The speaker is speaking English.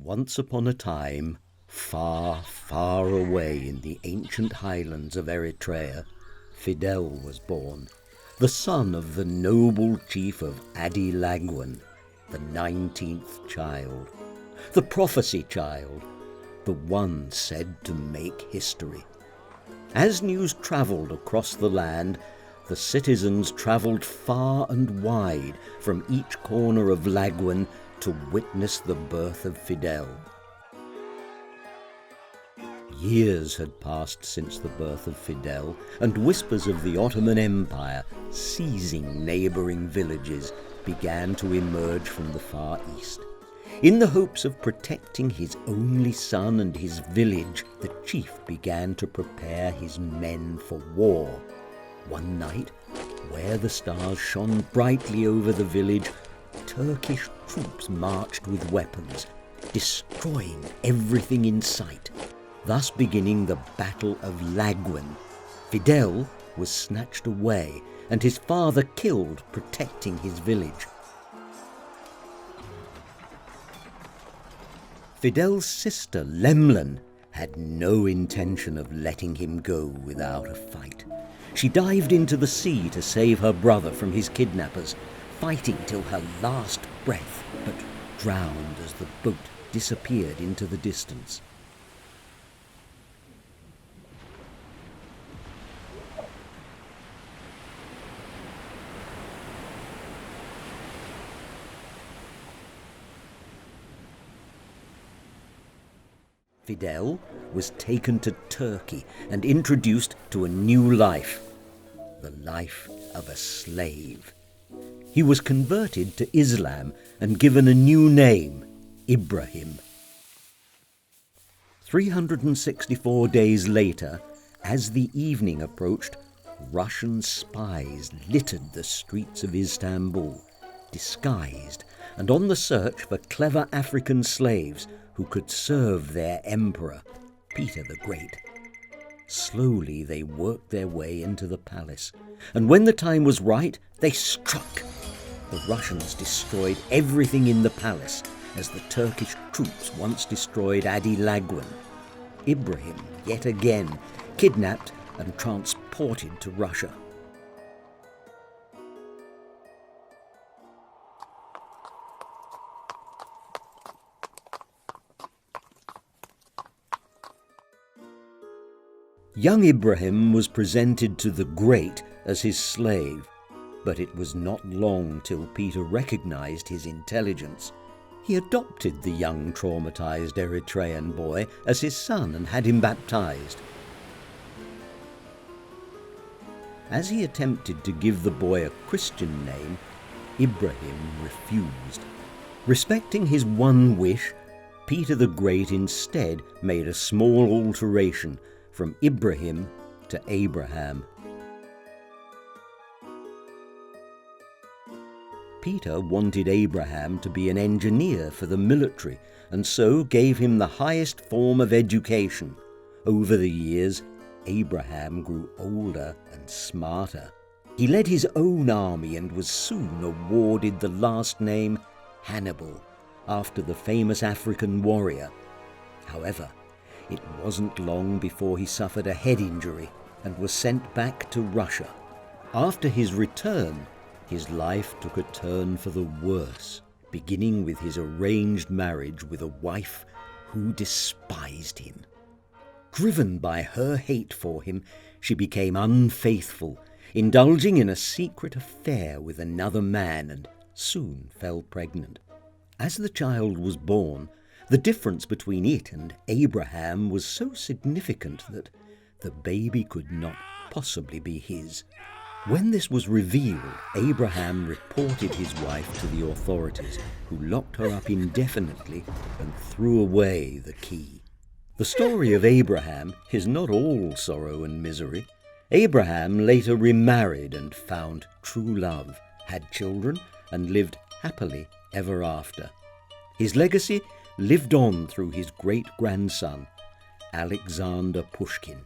Once upon a time, far, far away in the ancient highlands of Eritrea, Fidel was born, the son of the noble chief of Adi Lagwan, the 19th child, the prophecy child, the one said to make history. As news travelled across the land, the citizens travelled far and wide from each corner of Lagwan to witness the birth of Fidel. Years had passed since the birth of Fidel, and whispers of the Ottoman Empire seizing neighbouring villages began to emerge from the Far East. In the hopes of protecting his only son and his village, the chief began to prepare his men for war. One night, where the stars shone brightly over the village, Turkish troops marched with weapons, destroying everything in sight, thus beginning the Battle of Lagwan. Fidel was snatched away and his father killed protecting his village. Fidel's sister, Lemlin, had no intention of letting him go without a fight. She dived into the sea to save her brother from his kidnappers, fighting till her last breath, but drowned as the boat disappeared into the distance. Fidel was taken to Turkey and introduced to a new life, the life of a slave. He was converted to Islam and given a new name, Ibrahim. 364 days later, as the evening approached, Russian spies littered the streets of Istanbul, disguised and on the search for clever African slaves who could serve their emperor, Peter the Great. Slowly they worked their way into the palace, and when the time was right, they struck. The Russians destroyed everything in the palace, as the Turkish troops once destroyed Adi Lagwan. Ibrahim, yet again, kidnapped and transported to Russia. Young Ibrahim was presented to the Great as his slave, but it was not long till Peter recognized his intelligence. He adopted the young traumatized Eritrean boy as his son and had him baptized. As he attempted to give the boy a Christian name, Ibrahim refused. Respecting his one wish, Peter the Great instead made a small alteration from Ibrahim to Abraham. Peter wanted Abraham to be an engineer for the military, and so gave him the highest form of education. Over the years, Abraham grew older and smarter. He led his own army and was soon awarded the last name Hannibal, after the famous African warrior. However, it wasn't long before he suffered a head injury and was sent back to Russia. After his return, his life took a turn for the worse, beginning with his arranged marriage with a wife who despised him. Driven by her hate for him, she became unfaithful, indulging in a secret affair with another man, and soon fell pregnant. As the child was born, the difference between it and Abraham was so significant that the baby could not possibly be his. When this was revealed, Abraham reported his wife to the authorities, who locked her up indefinitely and threw away the key. The story of Abraham is not all sorrow and misery. Abraham later remarried and found true love, had children, and lived happily ever after. His legacy lived on through his great-grandson, Alexander Pushkin.